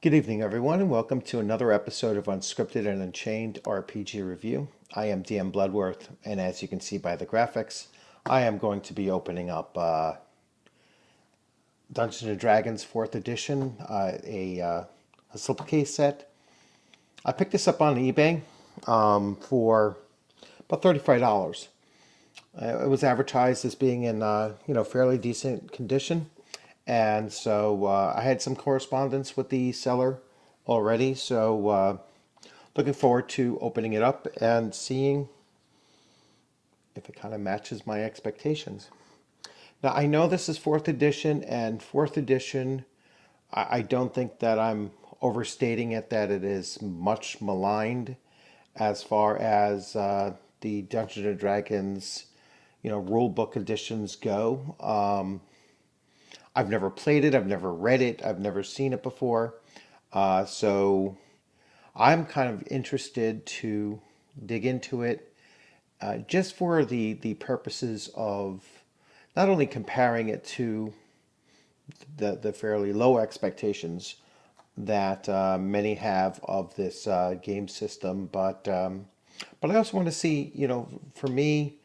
Good evening, everyone, and welcome to another episode of Unscripted and Unchained RPG Review. I am DM Bloodworth, and as you can see by the graphics, I am going to be opening up Dungeons & Dragons 4th Edition, a slipcase set. I picked this up on eBay for about $35. It was advertised as being in fairly decent condition, and so I had some correspondence with the seller already. So looking forward to opening it up and seeing if it kind of matches my expectations. Now I know this is 4th edition, and 4th edition, I don't think that I'm overstating it, that it is much maligned as far as the Dungeons and Dragons, rule book editions go. I've never played it, I've never read it, I've never seen it before. So I'm kind of interested to dig into it just for the purposes of not only comparing it to the fairly low expectations that many have of this game system, but I also want to see, for me,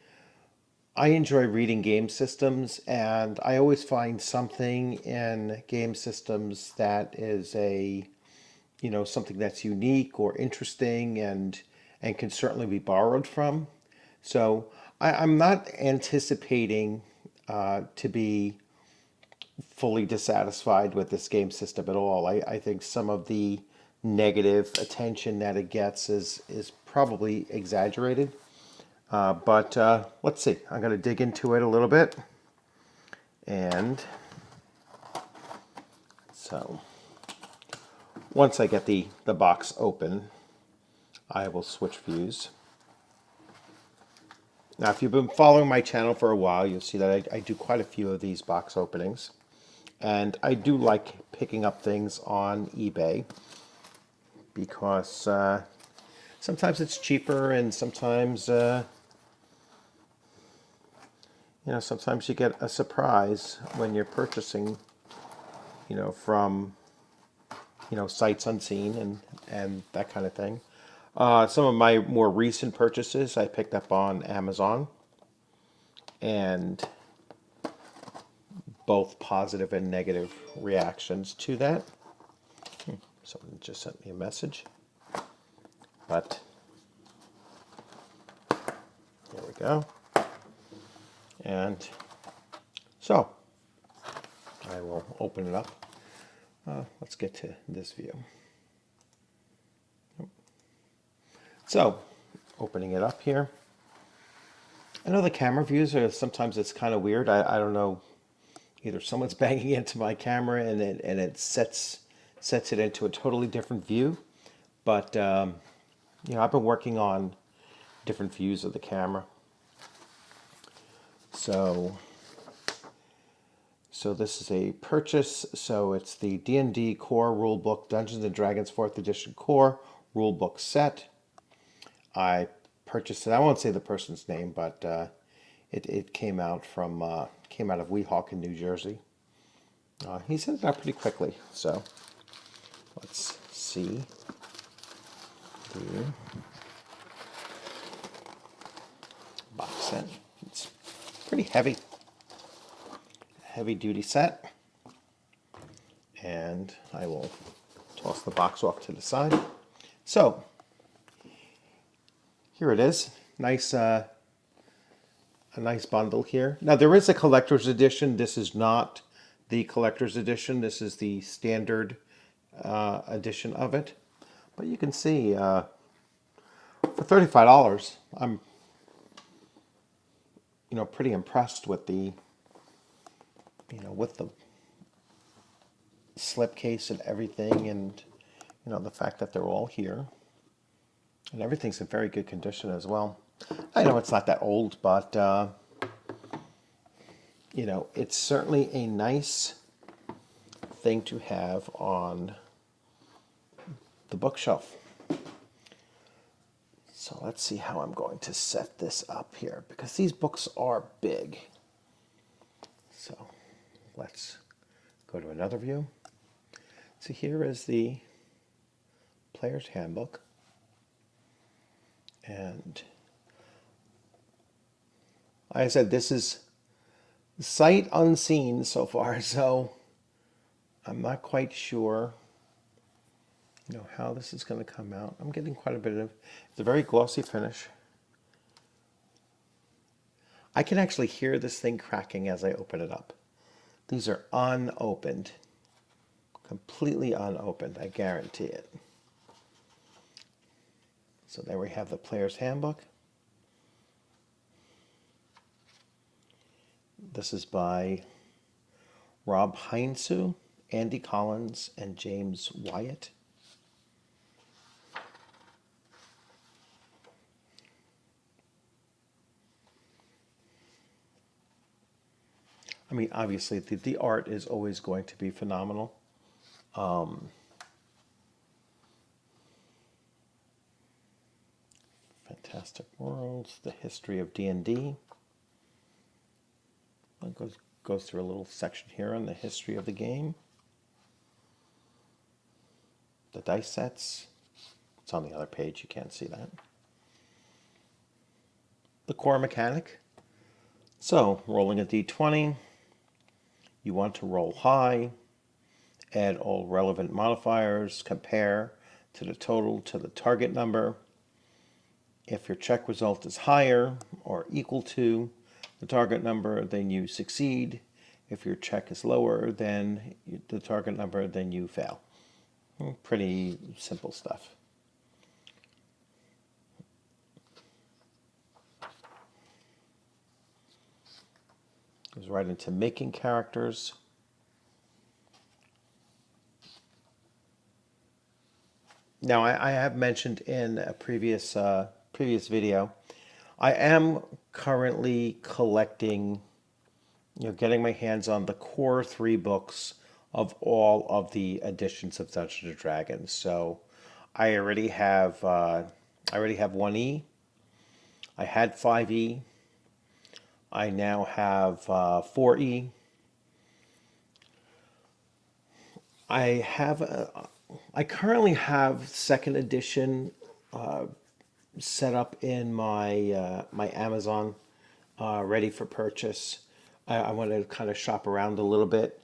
I enjoy reading game systems, and I always find something in game systems that is something that's unique or interesting and can certainly be borrowed from. So I'm not anticipating to be fully dissatisfied with this game system at all. I think some of the negative attention that it gets is probably exaggerated. But let's see. I'm going to dig into it a little bit. And so once I get the box open, I will switch views. Now, if you've been following my channel for a while, you'll see that I do quite a few of these box openings. And I do like picking up things on eBay because sometimes it's cheaper, and sometimes sometimes you get a surprise when you're purchasing, from, sites unseen and that kind of thing. Some of my more recent purchases I picked up on Amazon, and both positive and negative reactions to that. Someone just sent me a message, but there we go. And so I will open it up. Let's get to this view. So, opening it up here. I know the camera views are sometimes it's kind of weird. I don't know, either someone's banging into my camera and it sets it into a totally different view. But I've been working on different views of the camera. So this is a purchase. So it's the D&D Core Rulebook Dungeons and Dragons 4th Edition Core Rulebook Set. I purchased it. I won't say the person's name, but it came out of Weehawken, New Jersey. He sent it out pretty quickly. So let's see the box set. It's pretty heavy duty set, and I will toss the box off to the side. So here it is. Nice, a nice bundle here. Now there is a collector's edition. This is not the collector's edition. This is the standard edition of it. But you can see for $35, I'm pretty impressed with the slipcase and everything, and the fact that they're all here. And everything's in very good condition as well. I know it's not that old, but it's certainly a nice thing to have on the bookshelf. So let's see how I'm going to set this up here, because these books are big. So let's go to another view. So here is the player's handbook. And like I said, this is sight unseen so far, so I'm not quite sure, how this is going to come out. I'm getting quite a bit of, it's a very glossy finish. I can actually hear this thing cracking as I open it up. These are unopened, completely unopened, I guarantee it. So there we have the player's handbook. This is by Rob Heinsu, Andy Collins, and James Wyatt. I mean, obviously, the art is always going to be phenomenal. Fantastic Worlds, the history of D&D. It goes through a little section here on the history of the game. The dice sets. It's on the other page, you can't see that. The core mechanic. So, rolling a d20, you want to roll high, add all relevant modifiers, compare to the total to the target number. If your check result is higher or equal to the target number, then you succeed. If your check is lower than the target number, then you fail. Pretty simple stuff. Goes right into making characters. Now, I have mentioned in a previous video, I am currently collecting, getting my hands on the core 3 books of all of the editions of Dungeons and Dragons. So I already have 1E. I had 5E. I now have 4E. I currently have second edition set up in my my Amazon, ready for purchase. I want to kind of shop around a little bit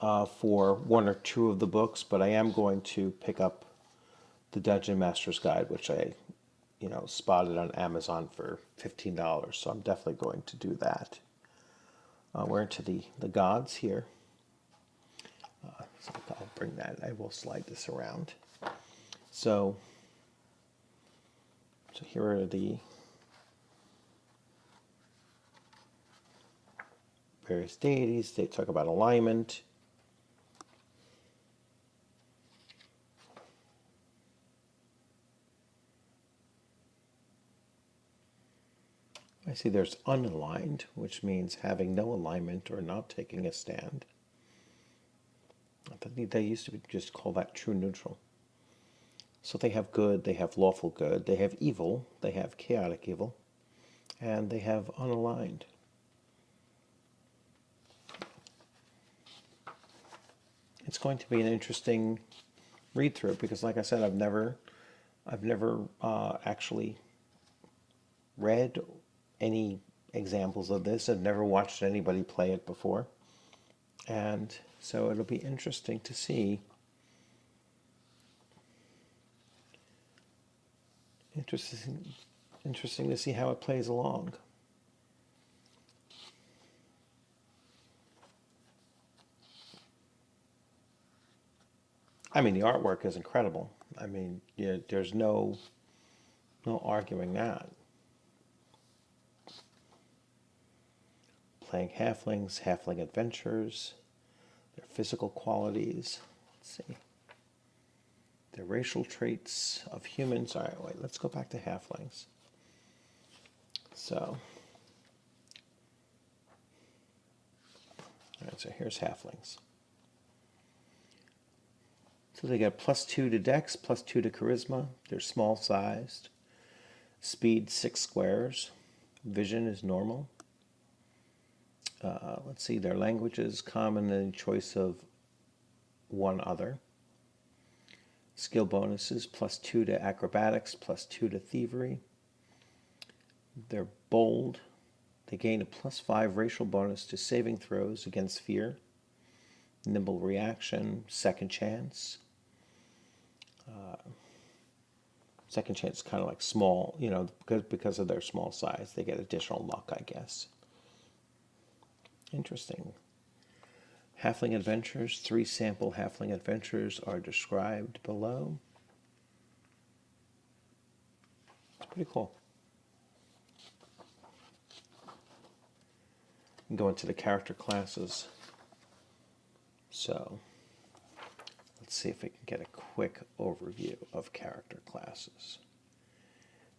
for 1 or 2 of the books, but I am going to pick up the Dungeon Master's Guide, which I spotted on Amazon for $15. So I'm definitely going to do that. We're into the gods here. So I'll bring that. I will slide this around. So here are the various deities. They talk about alignment. I see there's unaligned, which means having no alignment or not taking a stand. I think they used to just call that true neutral. So they have good, they have lawful good, they have evil, they have chaotic evil, and they have unaligned. It's going to be an interesting read through because, like I said, I've never actually read any examples of this. I've never watched anybody play it before, and so it'll be interesting to see. Interesting to see how it plays along. I mean, the artwork is incredible. I mean, there's no arguing that. Playing halflings, halfling adventures, their physical qualities. Let's see. The racial traits of humans. All right, wait, let's go back to halflings. So, all right, so here's halflings. So they got +2 to Dex, +2 to Charisma. They're small sized. Speed 6 squares. Vision is normal. Let's see, their languages, common and choice of one other. Skill bonuses, +2 to acrobatics, +2 to thievery. They're bold. They gain a +5 racial bonus to saving throws against fear. Nimble reaction, second chance. Second chance is kind of like small, because of their small size, they get additional luck, I guess. Interesting. Halfling adventures, 3 sample halfling adventures are described below. It's pretty cool. And go into the character classes. So let's see if we can get a quick overview of character classes.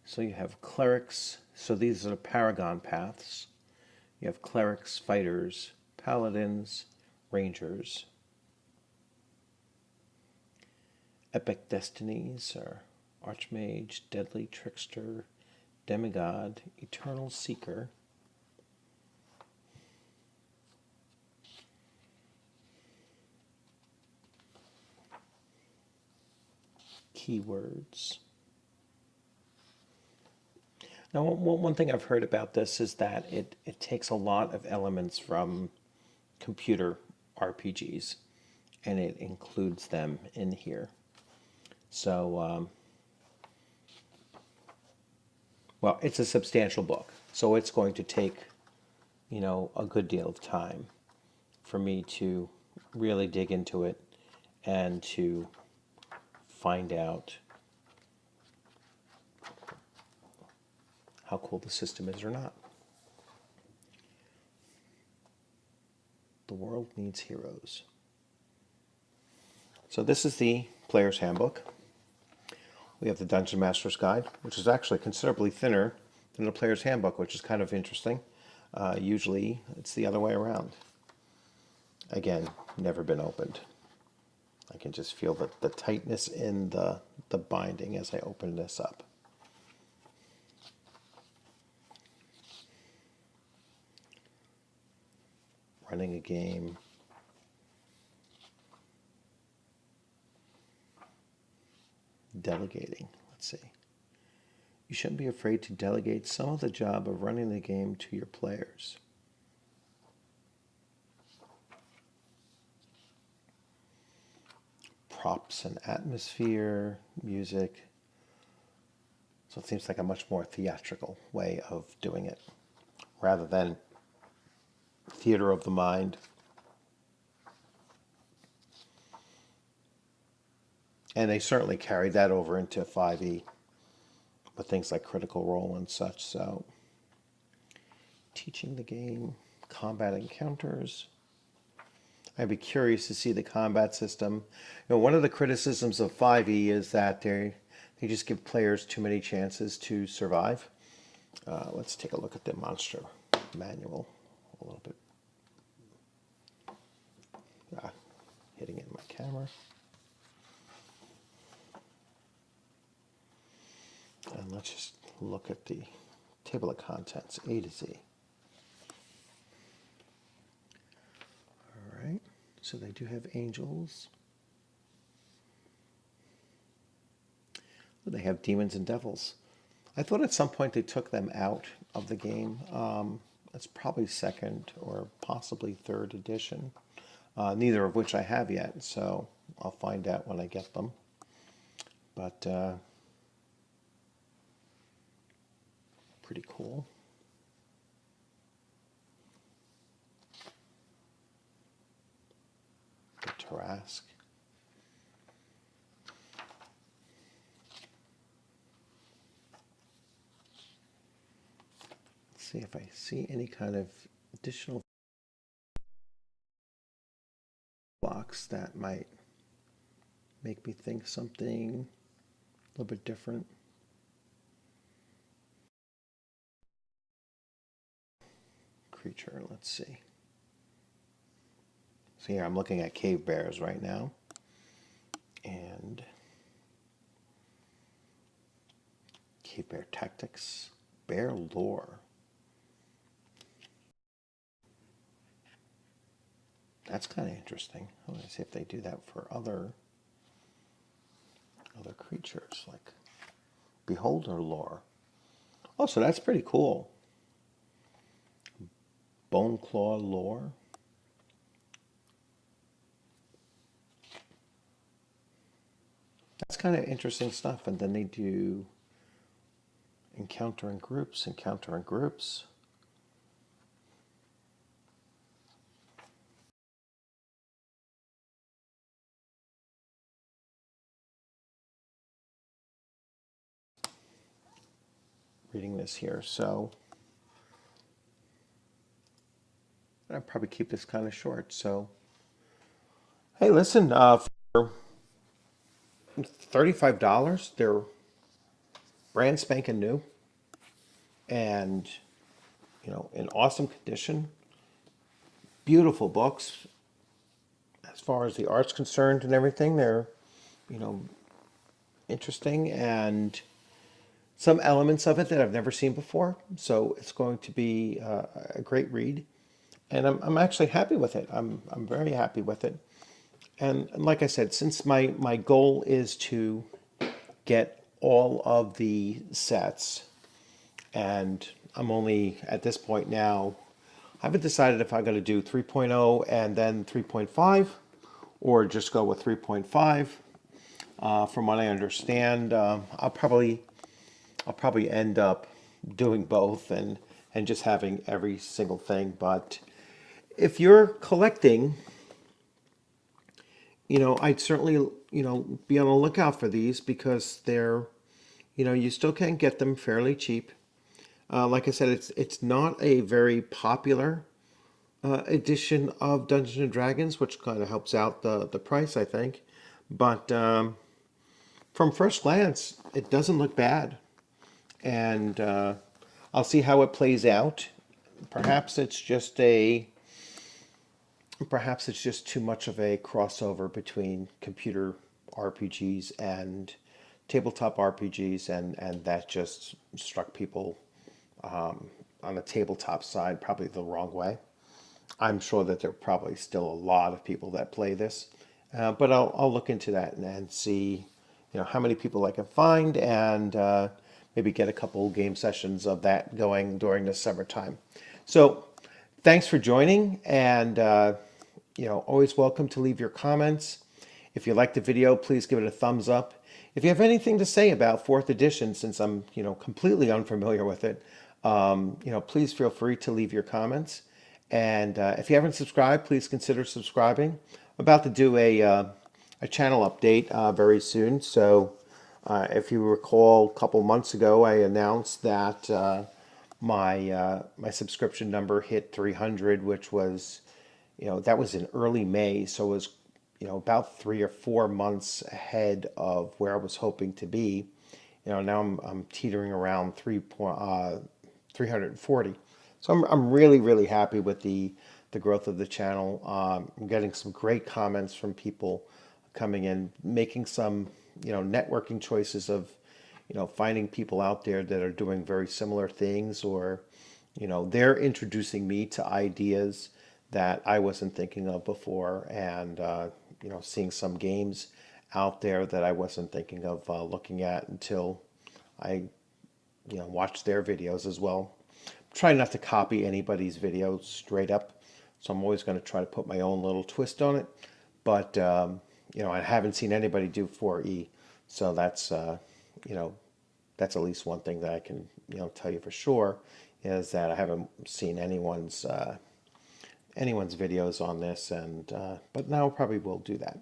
So you have clerics. So these are the paragon paths. You have clerics, fighters, paladins, rangers. Epic destinies are archmage, deadly trickster, demigod, eternal seeker. Keywords. Now, one thing I've heard about this is that it takes a lot of elements from computer RPGs, and it includes them in here. So, well, it's a substantial book, so it's going to take, a good deal of time for me to really dig into it and to find out how cool the system is or not. The world needs heroes. So this is the Player's Handbook. We have the Dungeon Master's Guide, which is actually considerably thinner than the Player's Handbook, which is kind of interesting. Usually it's the other way around. Again, never been opened. I can just feel the tightness in the binding as I open this up. Running a game. Delegating. Let's see. You shouldn't be afraid to delegate some of the job of running the game to your players. Props and atmosphere, music. So it seems like a much more theatrical way of doing it rather than theater of the mind. And they certainly carried that over into 5e with things like Critical Role and such. So teaching the game, combat encounters. I'd be curious to see the combat system. One of the criticisms of 5e is that they just give players too many chances to survive. Let's take a look at the monster manual a little bit. Hitting it in my camera. And let's just look at the table of contents, A to Z. All right, so they do have angels. They have demons and devils. I thought at some point they took them out of the game. That's probably second or possibly third edition, neither of which I have yet, so I'll find out when I get them. But pretty cool. The Tarrasque. Let's see if I see any kind of additional blocks that might make me think something a little bit different. Creature, let's see. So here I'm looking at cave bears right now. And cave bear tactics, bear lore. That's kind of interesting. I want to see if they do that for other other creatures like beholder lore. Oh, so that's pretty cool. Bone claw lore. That's kind of interesting stuff. And then they do encounter in groups, encounter in groups. Reading this here, so I'll probably keep this kind of short. So, hey, listen, for $35, they're brand spanking new, and in awesome condition. Beautiful books, as far as the art's concerned and everything. They're you know interesting, and some elements of it that I've never seen before. So it's going to be a great read, and I'm actually happy with it. I'm very happy with it. And like I said, since my goal is to get all of the sets, and I'm only at this point now, I haven't decided if I'm going to do 3.0 and then 3.5, or just go with 3.5. From what I understand, I'll probably end up doing both and just having every single thing. But if you're collecting, I'd certainly, be on the lookout for these, because they're, you still can get them fairly cheap. Like I said, it's not a very popular edition of Dungeons and Dragons, which kind of helps out the price, I think. But from first glance, it doesn't look bad, and I'll see how it plays out. Perhaps it's just too much of a crossover between computer RPGs and tabletop RPGs, and that just struck people on the tabletop side probably the wrong way. I'm sure that there are probably still a lot of people that play this, but I'll look into that and see how many people I can find, and maybe get a couple game sessions of that going during the summertime. So thanks for joining, and always welcome to leave your comments. If you liked the video, please give it a thumbs up. If you have anything to say about 4th edition, since I'm completely unfamiliar with it, please feel free to leave your comments. And if you haven't subscribed, please consider subscribing. I'm about to do a channel update very soon. So if you recall, a couple months ago, I announced that my subscription number hit 300, which was, that was in early May. So it was, about 3 or 4 months ahead of where I was hoping to be. Now I'm teetering around 340. So I'm really, really happy with the growth of the channel. I'm getting some great comments from people coming in, making some, networking choices of, finding people out there that are doing very similar things, or, they're introducing me to ideas that I wasn't thinking of before, and, seeing some games out there that I wasn't thinking of looking at until I, watched their videos as well. Try not to copy anybody's videos straight up, so I'm always going to try to put my own little twist on it. But I haven't seen anybody do 4E, so that's that's at least one thing that I can tell you for sure, is that I haven't seen anyone's videos on this, and but now probably will do that.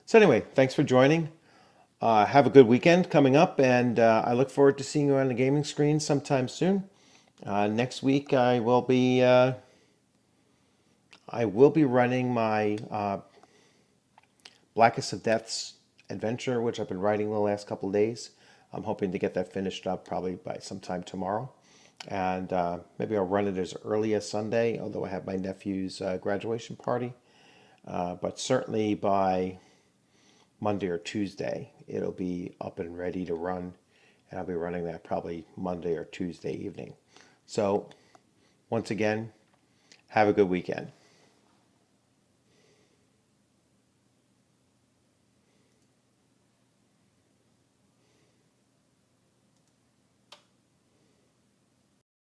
So anyway, thanks for joining. Have a good weekend coming up, and I look forward to seeing you on the gaming screen sometime soon. Next week I will be running my Blackest of Deaths adventure, which I've been writing the last couple of days. I'm hoping to get that finished up probably by sometime tomorrow, and maybe I'll run it as early as Sunday, although I have my nephew's graduation party. But certainly by Monday or Tuesday, it'll be up and ready to run, and I'll be running that probably Monday or Tuesday evening. So, once again, have a good weekend.